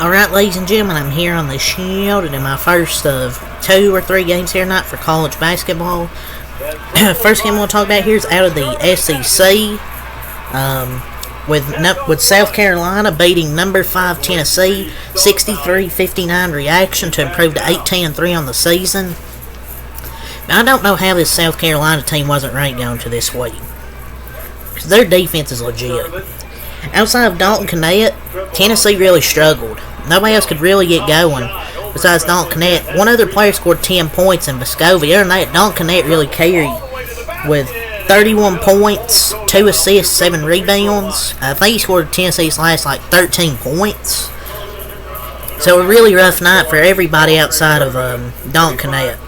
Alright, ladies and gentlemen, I'm here on the Shield in my first of 2 or 3 games here tonight for college basketball. First game I want to talk about here is out of the SEC, with South Carolina beating number 5 Tennessee, 63-59 reaction to improve to 18-3 on the season. Now, I don't know how this South Carolina team wasn't ranked going to this week, because their defense is legit. Outside of Dalton Knecht, Tennessee really struggled. Nobody else could really get going besides Dalton Knecht. One other player scored 10 points in Vescovi. Other than that, Dalton Knecht really carried with 31 points, 2 assists, 7 rebounds. I think he scored Tennessee's last 13 points. So a really rough night for everybody outside of Dalton Knecht.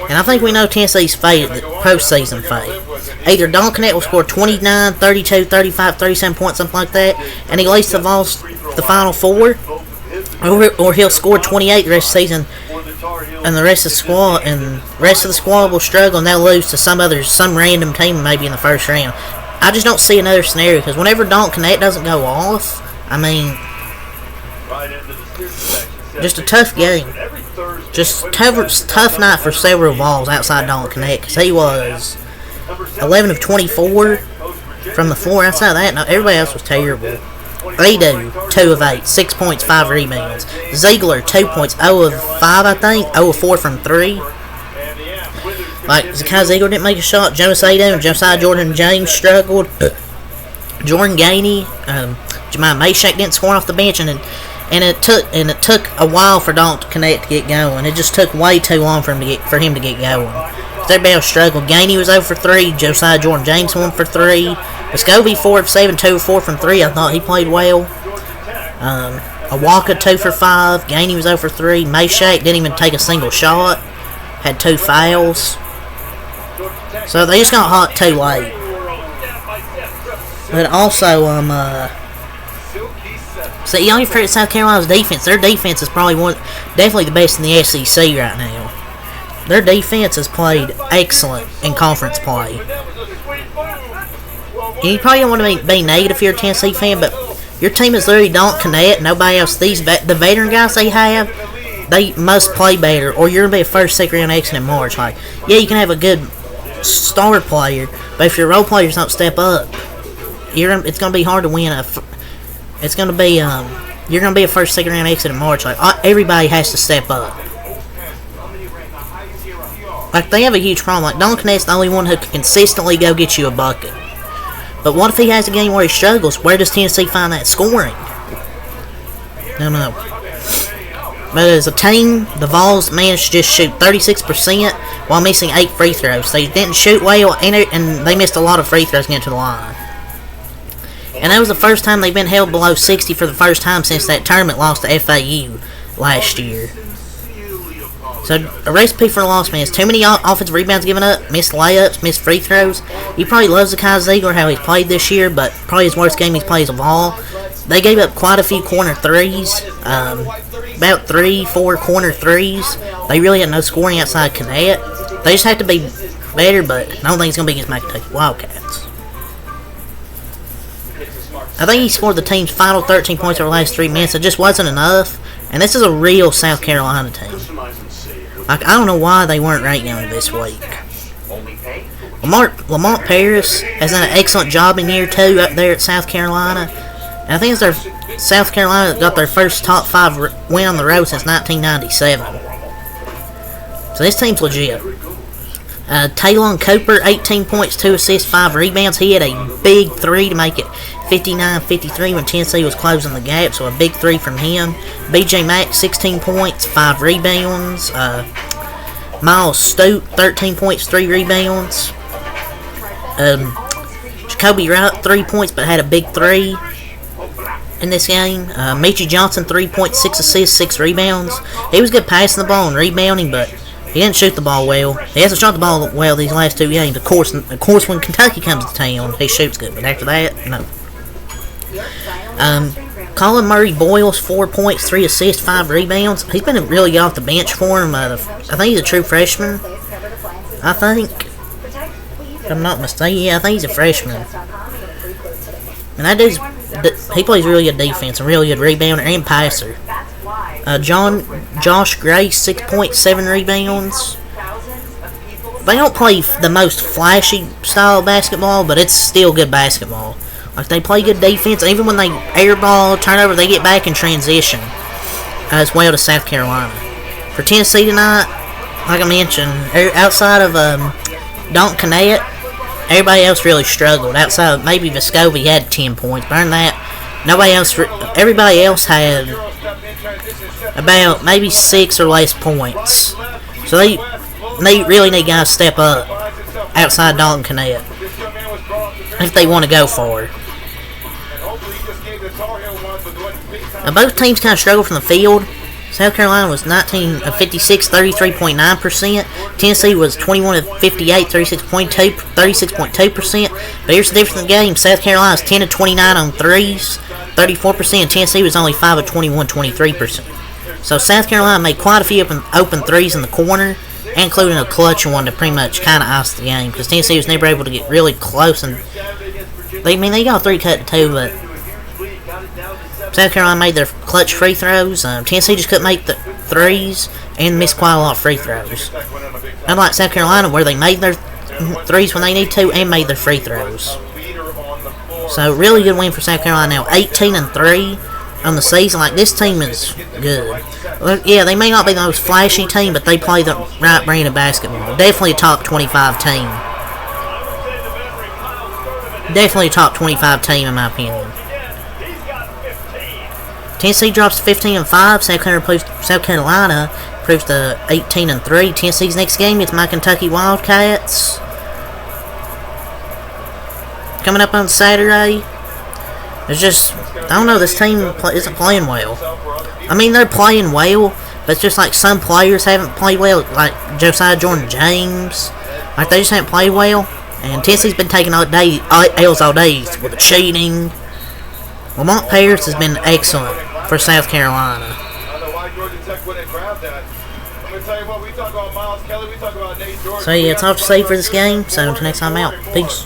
And I think we know Tennessee's fate, the postseason fate. Either Dalton Knecht will score 29, 32, 35, 37 points, something like that, and he at least involves the Final Four, or he'll score 28 the rest of the season, and the rest of the squad will struggle, and they'll lose to some random team maybe in the first round. I just don't see another scenario, because whenever Dalton Knecht doesn't go off, I mean, just a tough game. Just tough night for several balls outside Dalton Knecht, because he was 11 of 24 from the floor. Outside of that, no, everybody else was terrible. Adu, 2 of 8, 6 points, 5 rebounds. Ziegler, 2 points, 0 of 5, I think, 0 of 4 from 3. Zakai Ziegler didn't make a shot. Jonas Adu and Josiah Jordan-James struggled. Jordan Gainey, Jemiah Mayshak didn't score off the bench, and it took a while for Dalton Knecht to get going. It just took way too long for him to get going. Everybody else struggled. Gainey was 0 for 3. Josiah Jordan-James 1 for 3. Vescovi 4 of 7, 2 of 4 from 3. I thought he played well. Awaka 2 for 5. Gainey was 0 for 3. Mayshak didn't even take a single shot. Had 2 fouls. So they just got hot too late. But also, so you only credit South Carolina's defense. Their defense is definitely the best in the SEC right now. Their defense has played excellent in conference play. And you probably don't want to be negative if you're a Tennessee fan, but your team is literally Dalton Knecht, nobody else. The veteran guys they have, they must play better, or you're going to be a first, second round exit in March. Yeah, you can have a good star player, but if your role players don't step up, it's going to be hard to win. You're going to be a first, second round exit in March. Everybody has to step up. They have a huge problem. Dalton Knecht's the only one who can consistently go get you a bucket. But what if he has a game where he struggles? Where does Tennessee find that scoring? No. But as a team, the Vols managed to just shoot 36% while missing 8 free throws. They didn't shoot well, and they missed a lot of free throws getting to the line. And that was the first time they've been held below 60 for the first time since that tournament loss to FAU last year. So, a recipe for a loss, man, is too many offensive rebounds given up, missed layups, missed free throws. He probably loves Zakai Ziegler, how he's played this year, but probably his worst game he's played of all. They gave up quite a few corner threes, about 3-4 corner threes. They really had no scoring outside Knecht. They just have to be better, but I don't think it's going to be against my Kentucky Wildcats. I think he scored the team's final 13 points over the last 3 minutes. It just wasn't enough, and this is a real South Carolina team. I don't know why they weren't ranked down this week. Lamont Paris has done an excellent job in year 2 up there at South Carolina. And I think it's South Carolina that got their first top 5 win on the road since 1997. So this team's legit. Taylon Cooper, 18 points, 2 assists, 5 rebounds. He had a big 3 to make it 59-53 when Tennessee was closing the gap, so a big 3 from him. BJ Mack, 16 points, 5 rebounds. Miles Stoop, 13 points, 3 rebounds. Jacoby Wright, 3 points, but had a big 3 in this game. Meechie Johnson, 3 points, 6 assists, 6 rebounds. He was good passing the ball and rebounding, but he didn't shoot the ball well. He hasn't shot the ball well these last 2 games. Of course, when Kentucky comes to town, he shoots good. But after that, no. Colin Murray Boyles, 4 points, 3 assists, 5 rebounds. He's been really good off the bench for him. I think he's a true freshman. I think. If I'm not mistaken, yeah, I think he's a freshman. And that dude's he plays really good defense, a really good rebounder and passer. Josh Gray, 6.7 rebounds. They don't play the most flashy style of basketball, but it's still good basketball. Like, they play good defense. Even when they airball, turnover, they get back in transition as well to South Carolina. For Tennessee tonight, like I mentioned, outside of Dalton Connect, everybody else really struggled. Outside of maybe Vescovi had 10 points. But other than that, everybody else had about maybe 6 or less points. So they really need guys to step up outside Dalton Connect if they want to go for it. Now, both teams kind of struggled from the field. South Carolina was 19 of 56, 33.9%. Tennessee was 21 of 58, 36.2%. But here's the difference in the game. South Carolina was 10 of 29 on threes, 34%. Tennessee was only 5 of 21, 23%. So South Carolina made quite a few open threes in the corner, including a clutch one to pretty much kind of ice the game, because Tennessee was never able to get really close. And they got a 3-cut to 2, but South Carolina made their clutch free throws. Tennessee just couldn't make the threes and missed quite a lot of free throws. Unlike South Carolina, where they made their threes when they need to and made their free throws. So really good win for South Carolina now. 18-3 on the season. Like, this team is good. Yeah, they may not be the most flashy team, but they play the right brand of basketball. Definitely a top 25 team. Definitely a top 25 team in my opinion. Tennessee drops to 15-5. South Carolina proves to 18-3. Tennessee's next game is my Kentucky Wildcats. Coming up on Saturday. It's just, I don't know, this team isn't playing well. I mean, they're playing well, but it's just like some players haven't played well, like Josiah Jordan-James. Like, they just haven't played well. And Tennessee's been taking L's all day with the cheating. Lamont Paris has been excellent for South Carolina. So yeah, it's all to say for this game. So until next time, out. Peace.